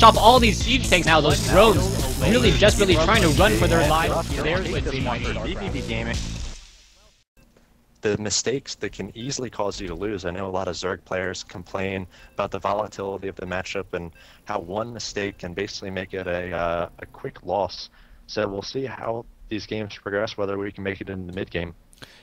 chop all these siege tanks now. Those drones really desperately trying to run for their lives. There's Wednesday Night vVv gaming. The mistakes that can easily cause you to lose. I know a lot of Zerg players complain about the volatility of the matchup and how one mistake can basically make it a quick loss. So we'll see how these games progress, whether we can make it in the mid game.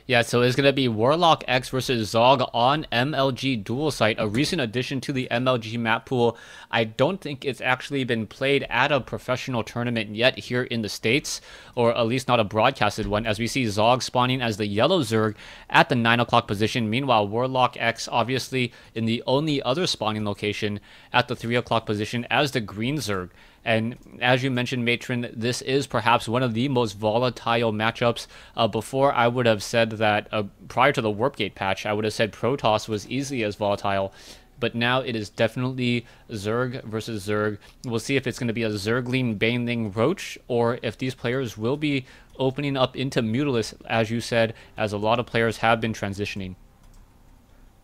Yeah, so it's going to be WarlockX versus Zog on MLG Dual Site, a recent addition to the MLG map pool. I don't think it's actually been played at a professional tournament yet here in the States, or at least not a broadcasted one, as we see Zog spawning as the yellow Zerg at the 9 o'clock position. Meanwhile, WarlockX obviously in the only other spawning location at the 3 o'clock position as the green Zerg. And as you mentioned, Matron, this is perhaps one of the most volatile matchups. Before, I would have said that prior to the Warpgate patch, I would have said Protoss was easily as volatile. But now it is definitely Zerg versus Zerg. We'll see if it's going to be a Zergling, Baneling, Roach, or if these players will be opening up into Mutalisk, as you said, as a lot of players have been transitioning.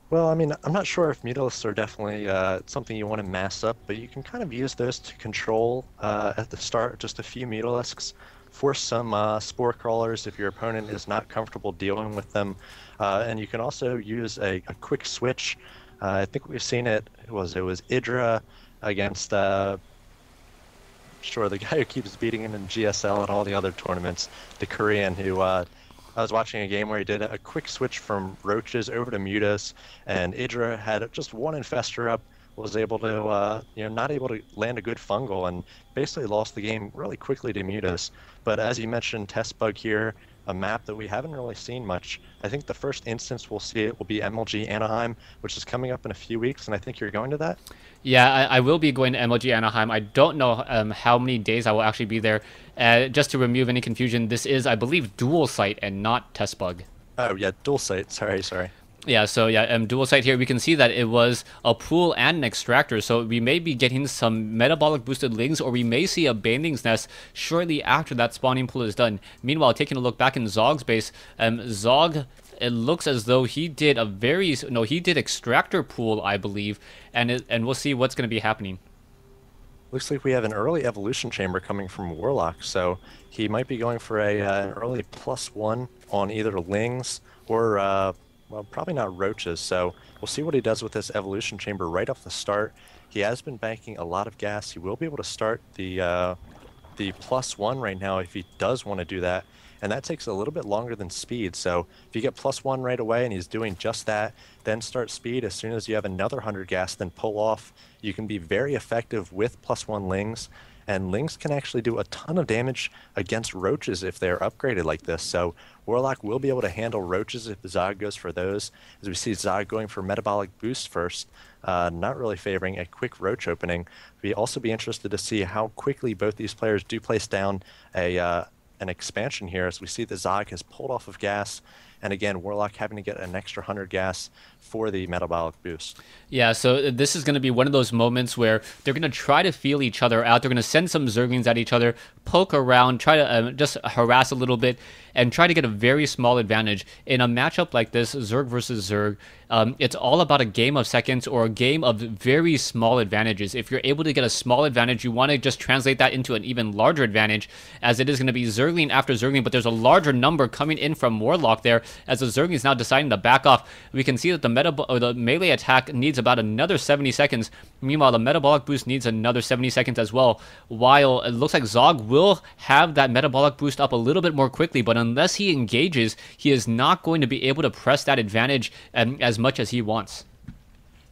Well, I mean, I'm not sure if Mutalisks are definitely something you want to mass up, but you can kind of use those to control at the start just a few Mutalisks, force some Spore Crawlers if your opponent is not comfortable dealing with them, and you can also use a quick switch. I think we've seen it. It was Idra against the guy who keeps beating him in GSL and all the other tournaments, the Korean who. I was watching a game where he did a quick switch from Roaches over to Mutas, and Idra had just one Infestor up, was able to, not able to land a good Fungal, and basically lost the game really quickly to Mutas. But as you mentioned, Test Bug here, a map that we haven't really seen much. I think the first instance we'll see it will be MLG Anaheim, which is coming up in a few weeks, and I think you're going to that? Yeah, I will be going to MLG Anaheim. I don't know how many days I will actually be there. Just to remove any confusion, this is, I believe, Dual Site and not Test Bug. Oh, yeah, Dual Site. Sorry. Yeah, so yeah, Dual Site here, we can see that it was a pool and an extractor, so we may be getting some metabolic boosted lings, or we may see a Baneling's Nest shortly after that spawning pool is done. Meanwhile, taking a look back in Zog's base, Zog, it looks as though he did he did extractor pool, I believe, and we'll see what's going to be happening. Looks like we have an early evolution chamber coming from Warlock, so he might be going for an early +1 on either lings or well, probably not Roaches, so we'll see what he does with this evolution chamber right off the start. He has been banking a lot of gas. He will be able to start the +1 right now if he does want to do that, and that takes a little bit longer than speed. So if you get +1 right away and he's doing just that, then start speed as soon as you have another 100 gas, then pull off. You can be very effective with +1 lings. And lings can actually do a ton of damage against Roaches if they're upgraded like this. So Warlock will be able to handle Roaches if Zog goes for those. As we see Zog going for metabolic boost first, not really favoring a quick Roach opening. We'd also be interested to see how quickly both these players do place down an expansion here, as we see that Zog has pulled off of gas. And again, Warlock having to get an extra 100 gas for the metabolic boost. Yeah, so this is going to be one of those moments where they're going to try to feel each other out. They're going to send some Zerglings at each other, poke around, try to just harass a little bit, and try to get a very small advantage. In a matchup like this, Zerg versus Zerg, it's all about a game of seconds or a game of very small advantages. If you're able to get a small advantage, you want to just translate that into an even larger advantage, as it is going to be Zergling after Zergling, but there's a larger number coming in from Warlock there, as the Zergling is now deciding to back off. We can see that the melee attack needs about another 70 seconds. Meanwhile, the metabolic boost needs another 70 seconds as well, while it looks like Zog will have that metabolic boost up a little bit more quickly, but unless he engages, he is not going to be able to press that advantage as much as he wants.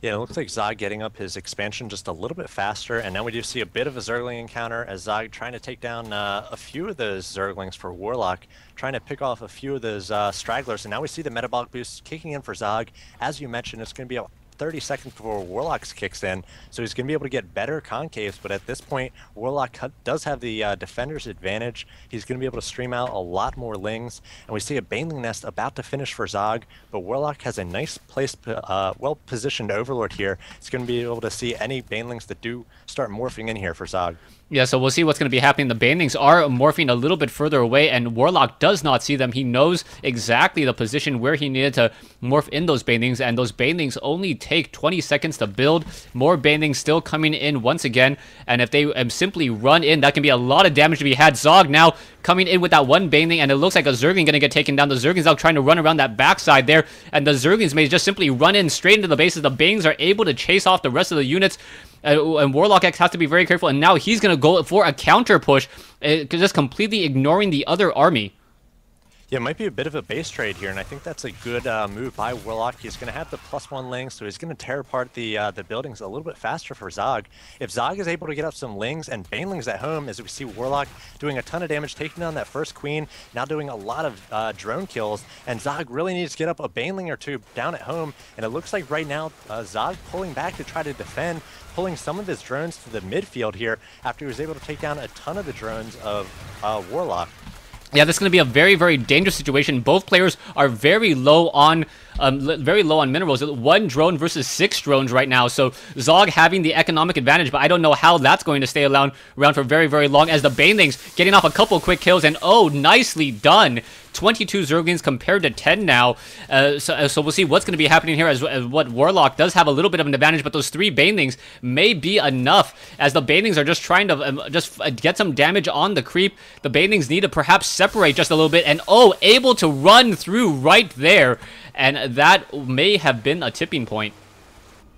Yeah, it looks like Zog getting up his expansion just a little bit faster, and now we do see a bit of a Zergling encounter as Zog trying to take down a few of those Zerglings for Warlock, trying to pick off a few of those stragglers, and now we see the metabolic boost kicking in for Zog. As you mentioned, it's going to be a 30 seconds before Warlock's kicks in, so he's going to be able to get better concaves, but at this point, Warlock does have the defender's advantage. He's going to be able to stream out a lot more lings, and we see a Baneling Nest about to finish for Zog, but Warlock has a nice place, well-positioned Overlord here. He's going to be able to see any Banelings that do start morphing in here for Zog. Yeah, so we'll see what's going to be happening. The Banelings are morphing a little bit further away, and Warlock does not see them. He knows exactly the position where he needed to morph in those Banelings, and those Banelings only take 20 seconds to build. More banelings still coming in once again, and if they simply run in, that can be a lot of damage to be had. Zog now coming in with that one baneling, and it looks like a Zergling gonna get taken down. The Zergling's now trying to run around that backside there, and the Zerglings may just simply run in straight into the bases. The Bangs are able to chase off the rest of the units, and WarlockX has to be very careful, and now he's gonna go for a counter push, just completely ignoring the other army. Yeah, it might be a bit of a base trade here, and I think that's a good move by Warlock. He's going to have the +1 lings, so he's going to tear apart the buildings a little bit faster for Zog. If Zog is able to get up some lings and banelings at home, as we see Warlock doing a ton of damage, taking down that first queen, now doing a lot of drone kills, and Zog really needs to get up a baneling or two down at home, and it looks like right now Zog pulling back to try to defend, pulling some of his drones to the midfield here after he was able to take down a ton of the drones of Warlock. Yeah, this is going to be a very, very dangerous situation. Both players are very low on minerals. 1 drone versus 6 drones right now. So Zog having the economic advantage, but I don't know how that's going to stay around for very, very long, as the Banelings getting off a couple quick kills, and oh, nicely done. 22 Zerglings compared to 10 now. So we'll see what's going to be happening here, as what Warlock does have a little bit of an advantage, but those 3 Banelings may be enough, as the Banelings are just trying to get some damage on the creep. The Banelings need to perhaps separate just a little bit, and oh, able to run through right there, and that may have been a tipping point.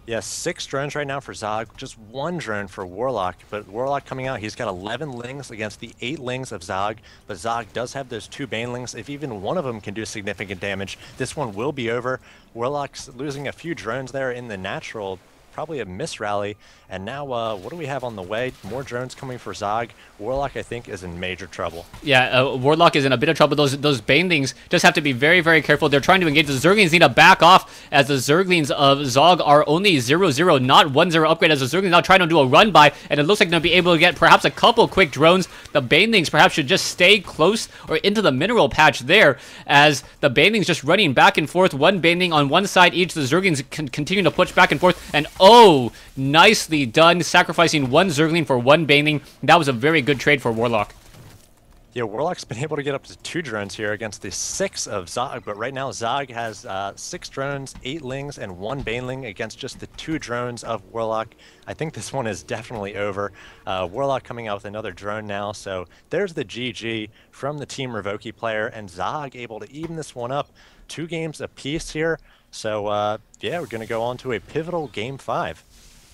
Yeah, 6 drones right now for Zog, just 1 drone for Warlock, but Warlock coming out, he's got 11 lings against the 8 lings of Zog, but Zog does have those 2 banelings. If even one of them can do significant damage, this one will be over. Warlock's losing a few drones there in the natural, probably a misrally, and now what do we have on the way? More drones coming for Zog. Warlock, I think, is in major trouble. Yeah, Warlock is in a bit of trouble. Those Banelings just have to be very, very careful. They're trying to engage. The Zerglings need to back off, as the Zerglings of Zog are only 0-0, not 1-0 upgrade, as the Zerglings now trying to do a run by, and it looks like they'll be able to get perhaps a couple quick drones. The Banelings perhaps should just stay close or into the mineral patch there, as the Banelings just running back and forth. 1 Baneling on one side each. The Zerglings continue to push back and forth, and oh, nicely done, sacrificing 1 Zergling for 1 Baneling. That was a very good trade for Warlock. Yeah, Warlock's been able to get up to 2 drones here against the 6 of Zog, but right now Zog has 6 drones, 8 lings, and 1 baneling against just the 2 drones of Warlock. I think this one is definitely over. Warlock coming out with another drone now, so there's the GG from the Team Revoki player, and Zog able to even this one up. 2 games apiece here, so yeah, we're going to go on to a pivotal Game 5.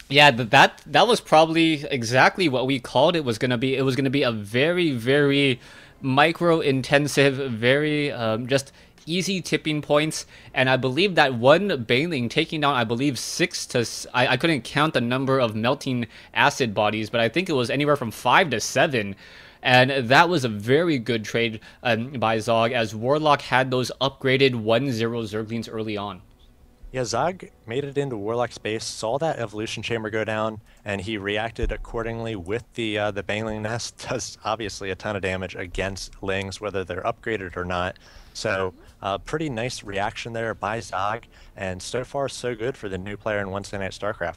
Yeah, that was probably exactly what we called it was going to be. It was going to be a very, very micro-intensive, very just easy tipping points. And I believe that 1 Baneling taking down, I believe, 6 to... I couldn't count the number of melting acid bodies, but I think it was anywhere from 5 to 7. And that was a very good trade by Zog, as Warlock had those upgraded 1-0 Zerglings early on. Yeah, Zog made it into Warlock's base, saw that evolution chamber go down, and he reacted accordingly with the Baneling nest. Does obviously a ton of damage against lings, whether they're upgraded or not. So pretty nice reaction there by Zog, and so far so good for the new player in Wednesday Night Starcraft.